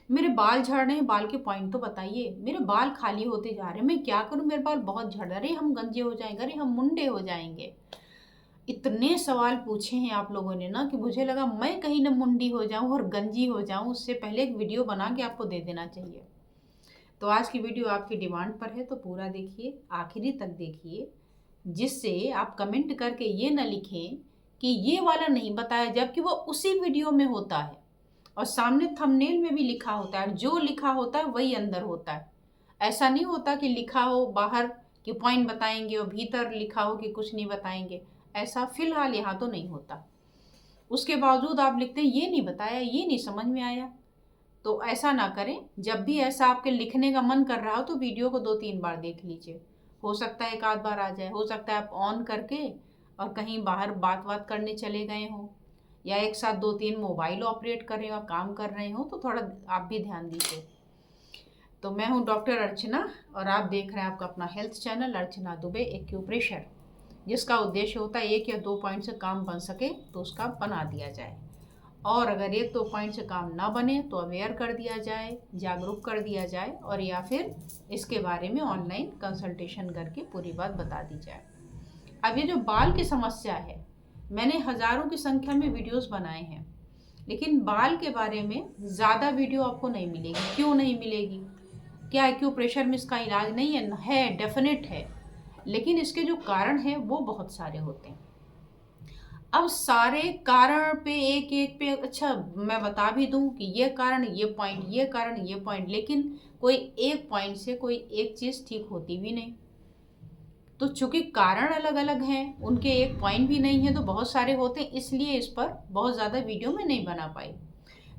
मेरे बाल झड़ रहे हैं, बाल के पॉइंट तो बताइए। मेरे बाल खाली होते जा रहे हैं, मैं क्या करूं, मेरे बाल बहुत झड़ रहे हैं, हम गंजे हो जाएंगे, अरे हम मुंडे हो जाएंगे। इतने सवाल पूछे हैं आप लोगों ने ना कि मुझे लगा मैं कहीं ना मुंडी हो जाऊं और गंजी हो जाऊं, उससे पहले एक वीडियो बना के आपको दे देना चाहिए। तो आज की वीडियो आपकी डिमांड पर है, तो पूरा देखिए, आखिरी तक देखिए, जिससे आप कमेंट करके ये ना लिखें कि ये वाला नहीं बताया, जबकि वो उसी वीडियो में होता है और सामने थंबनेल में भी लिखा होता है, जो लिखा होता है वही अंदर होता है। ऐसा नहीं होता कि लिखा हो बाहर कि पॉइंट बताएंगे और भीतर लिखा हो कि कुछ नहीं बताएंगे। ऐसा फिलहाल यहाँ तो नहीं होता। उसके बावजूद आप लिखते हैं ये नहीं बताया, ये नहीं समझ में आया। तो ऐसा ना करें। जब भी ऐसा आपके लिखने का मन कर रहा हो तो वीडियो को 2-3 बार देख लीजिए। हो सकता है एक आध बार आ जाए, हो सकता है आप ऑन करके और कहीं बाहर बात बात करने चले गए हों, या एक साथ 2-3 मोबाइल ऑपरेट कर रहे हो, काम कर रहे हो, तो थोड़ा आप भी ध्यान दीजिए। तो मैं हूँ डॉक्टर अर्चना और आप देख रहे हैं आपका अपना हेल्थ चैनल अर्चना दुबे एक्यूप्रेशर, जिसका उद्देश्य होता है 1 या 2 पॉइंट से काम बन सके तो उसका बना दिया जाए, और अगर 1-2 पॉइंट से काम ना बने तो अवेयर कर दिया जाए, जागरूक कर दिया जाए, और या फिर इसके बारे में ऑनलाइन कंसल्टेशन करके पूरी बात बता दी जाए। अब ये जो बाल की समस्या है, मैंने हज़ारों की संख्या में वीडियोस बनाए हैं, लेकिन बाल के बारे में ज़्यादा वीडियो आपको नहीं मिलेगी। क्यों नहीं मिलेगी? क्या एक्यूप्रेशर में इसका इलाज नहीं है? है, डेफिनेट है, लेकिन इसके जो कारण हैं वो बहुत सारे होते हैं। अब सारे कारण पे एक एक पे अच्छा मैं बता भी दूं कि ये कारण, ये पॉइंट, ये कारण, ये पॉइंट, लेकिन कोई एक पॉइंट से कोई एक चीज़ ठीक होती भी नहीं। तो चूंकि कारण अलग अलग हैं, उनके एक पॉइंट भी नहीं है, तो बहुत सारे होते हैं, इसलिए इस पर बहुत ज़्यादा वीडियो में नहीं बना पाई।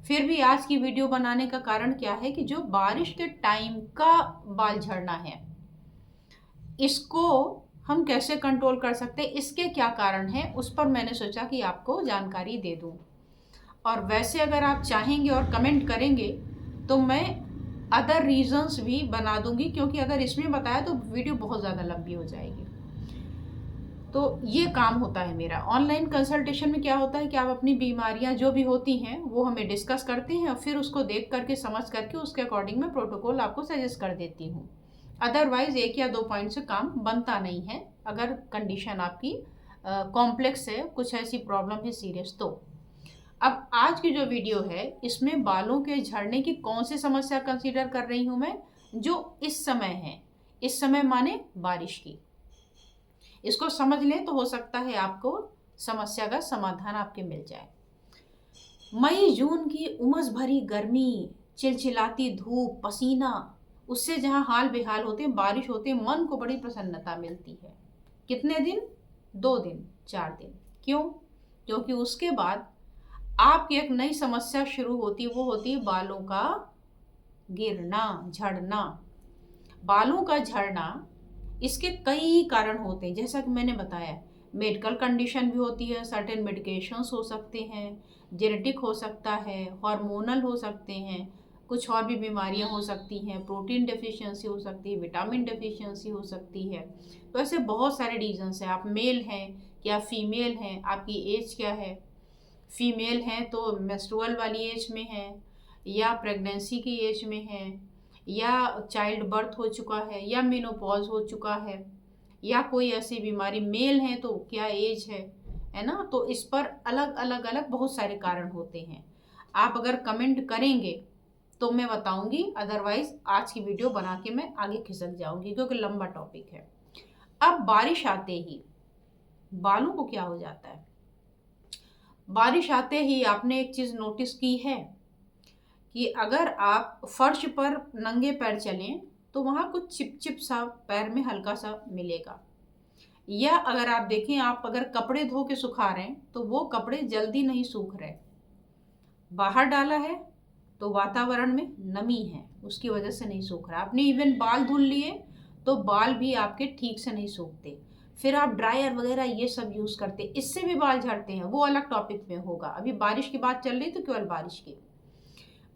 फिर भी आज की वीडियो बनाने का कारण क्या है कि जो बारिश के टाइम का बाल झड़ना है, इसको हम कैसे कंट्रोल कर सकते हैं, इसके क्या कारण हैं, उस पर मैंने सोचा कि आपको जानकारी दे दूं। और वैसे अगर आप चाहेंगे और कमेंट करेंगे तो मैं अदर रीजंस भी बना दूंगी, क्योंकि अगर इसमें बताया तो वीडियो बहुत ज़्यादा लंबी हो जाएगी। तो ये काम होता है मेरा। ऑनलाइन कंसल्टेशन में क्या होता है कि आप अपनी बीमारियां जो भी होती हैं वो हमें डिस्कस करते हैं, और फिर उसको देख करके समझ करके उसके अकॉर्डिंग मैं प्रोटोकॉल आपको सजेस्ट कर देती हूँ। अदरवाइज 1 या 2 पॉइंट से काम बनता नहीं है, अगर कंडीशन आपकी कॉम्प्लेक्स है, कुछ ऐसी प्रॉब्लम है सीरियस तो। अब आज की जो वीडियो है इसमें बालों के झड़ने की कौन सी समस्या कंसीडर कर रही हूँ मैं, जो इस समय है। इस समय माने बारिश की। इसको समझ लें तो हो सकता है आपको समस्या का समाधान आपके मिल जाए। मई जून की उमस भरी गर्मी, चिलचिलाती धूप, पसीना, उससे जहाँ हाल बेहाल होते हैं, बारिश होते हैं, मन को बड़ी प्रसन्नता मिलती है। कितने दिन? 2 दिन, 4 दिन। क्यों? क्योंकि उसके बाद आपकी एक नई समस्या शुरू होती है, वो होती है बालों का गिरना, झड़ना। बालों का झड़ना, इसके कई कारण होते हैं, जैसा कि मैंने बताया। मेडिकल कंडीशन भी होती है, सर्टेन मेडिकेशंस हो सकते हैं, जेनेटिक हो सकता है, हार्मोनल हो सकते हैं, कुछ और भी बीमारियां हो सकती हैं, प्रोटीन डेफिशिएंसी हो सकती है, विटामिन डेफिशिएंसी हो सकती है। तो ऐसे बहुत सारे रीजंस हैं। आप मेल हैं या फीमेल हैं, आपकी एज क्या है? फीमेल हैं तो मेंस्ट्रुअल वाली एज में है, या प्रेगनेंसी की एज में है, या चाइल्ड बर्थ हो चुका है, या मेनोपॉज हो चुका है, या कोई ऐसी बीमारी। मेल हैं तो क्या एज है ना? तो इस पर अलग अलग अलग बहुत सारे कारण होते हैं। आप अगर कमेंट करेंगे तो मैं बताऊंगी, अदरवाइज आज की वीडियो बना के मैं आगे खिसक जाऊंगी, क्योंकि लंबा टॉपिक है। अब बारिश आते ही बालों को क्या हो जाता है? बारिश आते ही आपने एक चीज़ नोटिस की है कि अगर आप फर्श पर नंगे पैर चलें तो वहाँ कुछ चिपचिप सा पैर में हल्का सा मिलेगा। या अगर आप देखें, आप अगर कपड़े धो के सुखा रहे हैं तो वो कपड़े जल्दी नहीं सूख रहे। बाहर डाला है तो वातावरण में नमी है, उसकी वजह से नहीं सूख रहा। आपने इवन बाल धुल लिए तो बाल भी आपके ठीक से नहीं सूखते। फिर आप ड्रायर वगैरह ये सब यूज़ करते, इससे भी बाल झड़ते हैं, वो अलग टॉपिक में होगा। अभी बारिश की बात चल रही तो केवल बारिश की।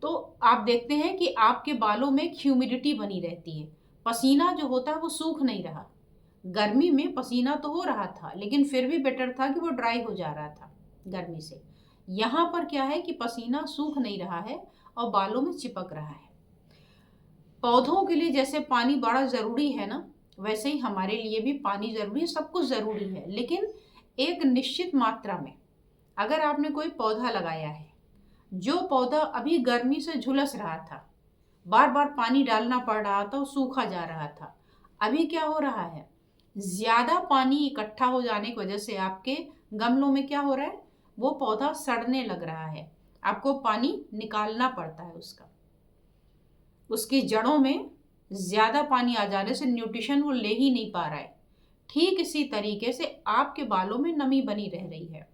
तो आप देखते हैं कि आपके बालों में ह्यूमिडिटी बनी रहती है, पसीना जो होता है वो सूख नहीं रहा। गर्मी में पसीना तो हो रहा था, लेकिन फिर भी बेटर था कि वो ड्राई हो जा रहा था गर्मी से। यहाँ पर क्या है कि पसीना सूख नहीं रहा है, और बालों में चिपक रहा है। पौधों के लिए जैसे पानी बड़ा ज़रूरी है ना, वैसे ही हमारे लिए भी पानी ज़रूरी है, सब कुछ ज़रूरी है, लेकिन एक निश्चित मात्रा में। अगर आपने कोई पौधा लगाया है, जो पौधा अभी गर्मी से झुलस रहा था, बार बार पानी डालना पड़ रहा था और सूखा जा रहा था, अभी क्या हो रहा है, ज़्यादा पानी इकट्ठा हो जाने की वजह से आपके गमलों में क्या हो रहा है, वो पौधा सड़ने लग रहा है। आपको पानी निकालना पड़ता है उसकी जड़ों में ज़्यादा पानी आ जाने से न्यूट्रिशन वो ले ही नहीं पा रहा है। ठीक इसी तरीके से आपके बालों में नमी बनी रह रही है।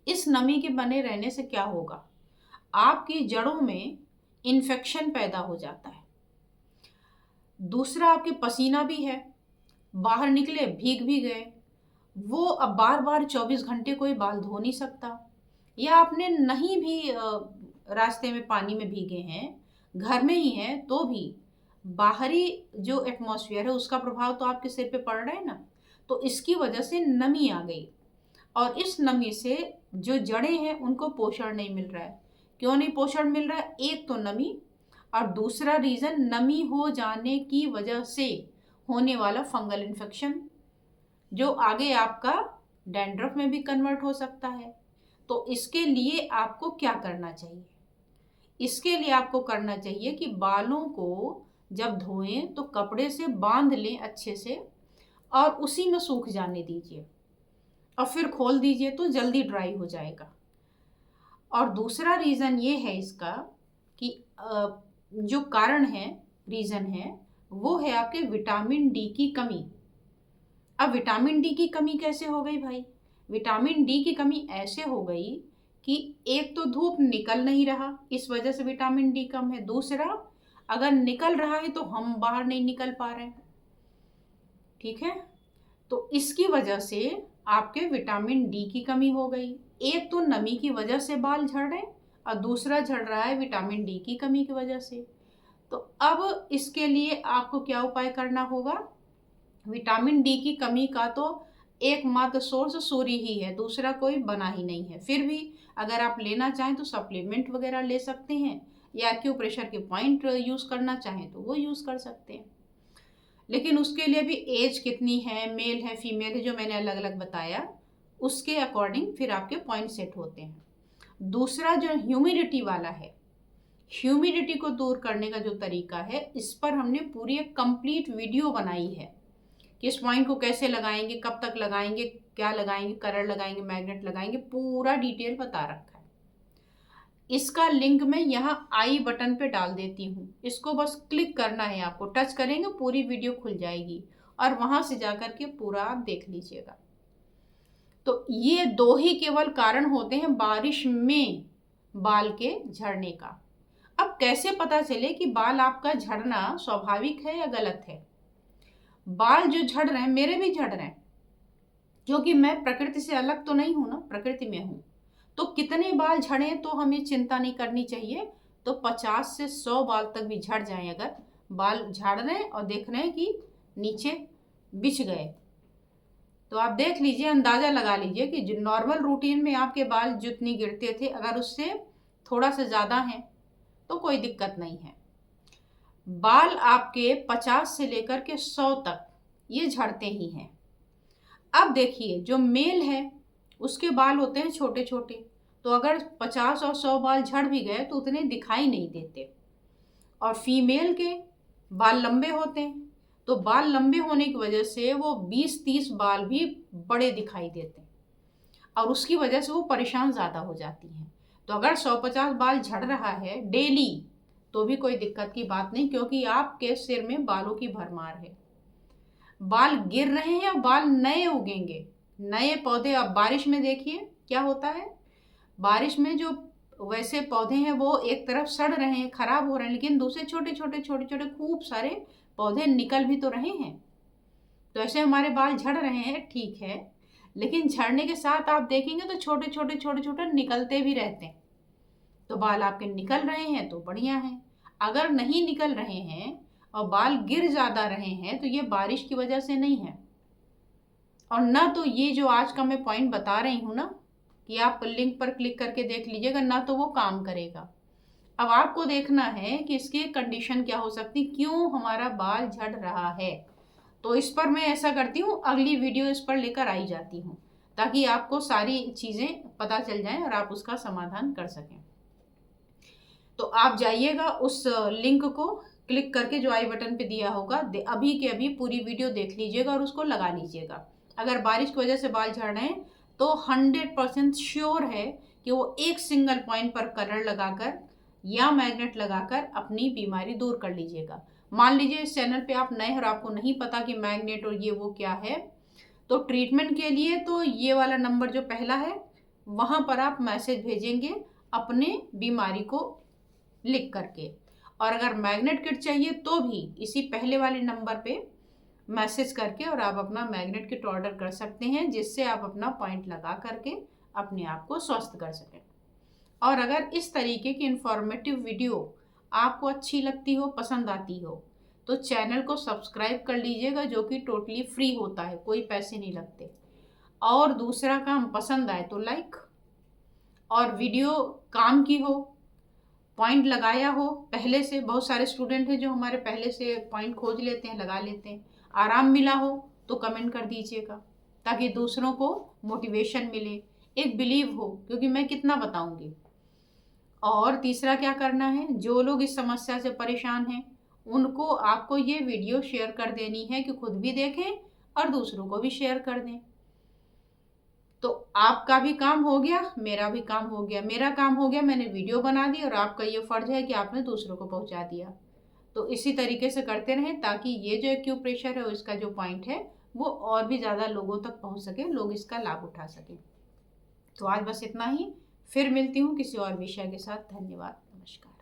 इस नमी के बने रहने से क्या होगा, आपकी जड़ों में इन्फेक्शन पैदा हो जाता है। दूसरा, आपके पसीना भी है, बाहर निकले भीग भी गए, वो अब बार बार 24 घंटे कोई बाल धो नहीं सकता। या आपने नहीं भी रास्ते में पानी में भीगे हैं, घर में ही हैं, तो भी बाहरी जो एटमॉस्फेयर है उसका प्रभाव तो आपके सिर पे पड़ रहा है ना। तो इसकी वजह से नमी आ गई, और इस नमी से जो जड़ें हैं उनको पोषण नहीं मिल रहा है। क्यों नहीं पोषण मिल रहा है, एक तो नमी, और दूसरा रीज़न नमी हो जाने की वजह से होने वाला फंगल इन्फेक्शन, जो आगे आपका डैंड्रफ में भी कन्वर्ट हो सकता है। तो इसके लिए आपको क्या करना चाहिए, इसके लिए आपको करना चाहिए कि बालों को जब धोएं तो कपड़े से बांध लें अच्छे से, और उसी में सूख जाने दीजिए, और फिर खोल दीजिए तो जल्दी ड्राई हो जाएगा। और दूसरा रीज़न ये है इसका कि जो कारण है, रीज़न है, वो है आपके विटामिन डी की कमी। अब विटामिन डी की कमी कैसे हो गई भाई, विटामिन डी की कमी ऐसे हो गई कि एक तो धूप निकल नहीं रहा, इस वजह से विटामिन डी कम है। दूसरा, अगर निकल रहा है तो हम बाहर नहीं निकल पा रहे हैं, ठीक है। तो इसकी वजह से आपके विटामिन डी की कमी हो गई। एक तो नमी की वजह से बाल झड़ रहे हैं, और दूसरा झड़ रहा है विटामिन डी की कमी की वजह से। तो अब इसके लिए आपको क्या उपाय करना होगा, विटामिन डी की कमी का तो एकमात्र सोर्स सूर्य ही है, दूसरा कोई बना ही नहीं है। फिर भी अगर आप लेना चाहें तो सप्लीमेंट वगैरह ले सकते हैं, या एक्यूप्रेशर के पॉइंट यूज़ करना चाहें तो वो यूज़ कर सकते हैं। लेकिन उसके लिए भी एज कितनी है, मेल है फीमेल है, जो मैंने अलग अलग बताया, उसके अकॉर्डिंग फिर आपके पॉइंट सेट होते हैं। दूसरा जो ह्यूमिडिटी वाला है, ह्यूमिडिटी को दूर करने का जो तरीका है, इस पर हमने पूरी एक कंप्लीट वीडियो बनाई है कि इस पॉइंट को कैसे लगाएंगे, कब तक लगाएंगे, क्या लगाएंगे, कलर लगाएंगे, मैग्नेट लगाएंगे, पूरा डिटेल बता रखा है। इसका लिंक मैं यहाँ आई बटन पे डाल देती हूँ, इसको बस क्लिक करना है, आपको टच करेंगे पूरी वीडियो खुल जाएगी, और वहाँ से जाकर के पूरा आप देख लीजिएगा। तो ये दो ही केवल कारण होते हैं बारिश में बाल के झड़ने का। अब कैसे पता चले कि बाल आपका झड़ना स्वाभाविक है या गलत है। बाल जो झड़ रहे हैं, मेरे भी झड़ रहे हैं, क्योंकि मैं प्रकृति से अलग तो नहीं हूं ना, प्रकृति में हूं। तो कितने बाल झड़े तो हमें चिंता नहीं करनी चाहिए। तो 50 से 100 बाल तक भी झड़ जाएं, अगर बाल झाड़ रहे हैं और देख रहे हैं कि नीचे बिछ गए, तो आप देख लीजिए, अंदाज़ा लगा लीजिए कि जो नॉर्मल रूटीन में आपके बाल जितनी गिरते थे, अगर उससे थोड़ा सा ज़्यादा हैं तो कोई दिक्कत नहीं है। बाल आपके 50 से लेकर के 100 तक ये झड़ते ही हैं। अब देखिए, जो मेल है उसके बाल होते हैं छोटे छोटे, तो अगर 50 और 100 बाल झड़ भी गए तो उतने दिखाई नहीं देते। और फीमेल के बाल लंबे होते हैं, तो बाल लंबे होने की वजह से वो 20-30 बाल भी बड़े दिखाई देते हैं, और उसकी वजह से वो परेशान ज़्यादा हो जाती हैं। तो अगर 150 बाल झड़ रहा है डेली तो भी कोई दिक्कत की बात नहीं, क्योंकि आपके सिर में बालों की भरमार है। बाल गिर रहे हैं और बाल नए उगेंगे, नए पौधे। अब बारिश में देखिए क्या होता है, बारिश में जो वैसे पौधे हैं वो एक तरफ सड़ रहे हैं, खराब हो रहे हैं, लेकिन दूसरे छोटे छोटे खूब सारे पौधे निकल भी तो रहे हैं। तो ऐसे हमारे बाल झड़ रहे हैं, ठीक है, लेकिन झड़ने के साथ आप देखेंगे तो छोटे छोटे निकलते भी रहते हैं। तो बाल आपके निकल रहे हैं तो बढ़िया है, अगर नहीं निकल रहे हैं और बाल गिर ज़्यादा रहे हैं तो ये बारिश की वजह से नहीं है। और ना तो ये जो आज का मैं पॉइंट बता रही हूँ ना, कि आप लिंक पर क्लिक करके देख लीजिएगा, ना तो वो काम करेगा। अब आपको देखना है कि इसकी कंडीशन क्या हो सकती, क्यों हमारा बाल झड़ रहा है। तो इस पर मैं ऐसा करती हूँ, अगली वीडियो इस पर लेकर आई जाती हूँ, ताकि आपको सारी चीज़ें पता चल जाएं और आप उसका समाधान कर सकें। तो आप जाइएगा उस लिंक को क्लिक करके जो आई बटन पे दिया होगा, अभी के अभी पूरी वीडियो देख लीजिएगा और उसको लगा लीजिएगा। अगर बारिश की वजह से बाल झड़ रहे हैं तो 100% श्योर है कि वो एक सिंगल पॉइंट पर कलर लगाकर या मैग्नेट लगाकर अपनी बीमारी दूर कर लीजिएगा। मान लीजिए इस चैनल पे आप नए हैं और आपको नहीं पता कि मैग्नेट और ये वो क्या है, तो ट्रीटमेंट के लिए तो ये वाला नंबर जो पहला है वहाँ पर आप मैसेज भेजेंगे अपने बीमारी को लिख करके। और अगर मैग्नेट किट चाहिए तो भी इसी पहले वाले नंबर पे मैसेज करके और आप अपना मैग्नेट किट ऑर्डर कर सकते हैं, जिससे आप अपना पॉइंट लगा करके अपने आप को स्वस्थ कर सकें। और अगर इस तरीके की इंफॉर्मेटिव वीडियो आपको अच्छी लगती हो, पसंद आती हो, तो चैनल को सब्सक्राइब कर लीजिएगा, जो कि टोटली फ्री होता है, कोई पैसे नहीं लगते। और दूसरा काम, पसंद आए तो लाइक, और वीडियो काम की हो, पॉइंट लगाया हो पहले से। बहुत सारे स्टूडेंट हैं जो हमारे पहले से पॉइंट खोज लेते हैं, लगा लेते हैं। आराम मिला हो तो कमेंट कर दीजिएगा, ताकि दूसरों को मोटिवेशन मिले, एक बिलीव हो, क्योंकि मैं कितना बताऊंगी। और तीसरा क्या करना है, जो लोग इस समस्या से परेशान हैं उनको आपको ये वीडियो शेयर कर देनी है कि खुद भी देखें और दूसरों को भी शेयर कर दें। तो आपका भी काम हो गया, मेरा भी काम हो गया। मेरा काम हो गया, मैंने वीडियो बना दी, और आपका ये फर्ज है कि आपने दूसरों को पहुंचा दिया। तो इसी तरीके से करते रहें, ताकि ये जो एक्यूप्रेशर है और इसका जो पॉइंट है वो और भी ज़्यादा लोगों तक पहुंच सके, लोग इसका लाभ उठा सकें। तो आज बस इतना ही, फिर मिलती हूँ किसी और विषय के साथ। धन्यवाद, नमस्कार।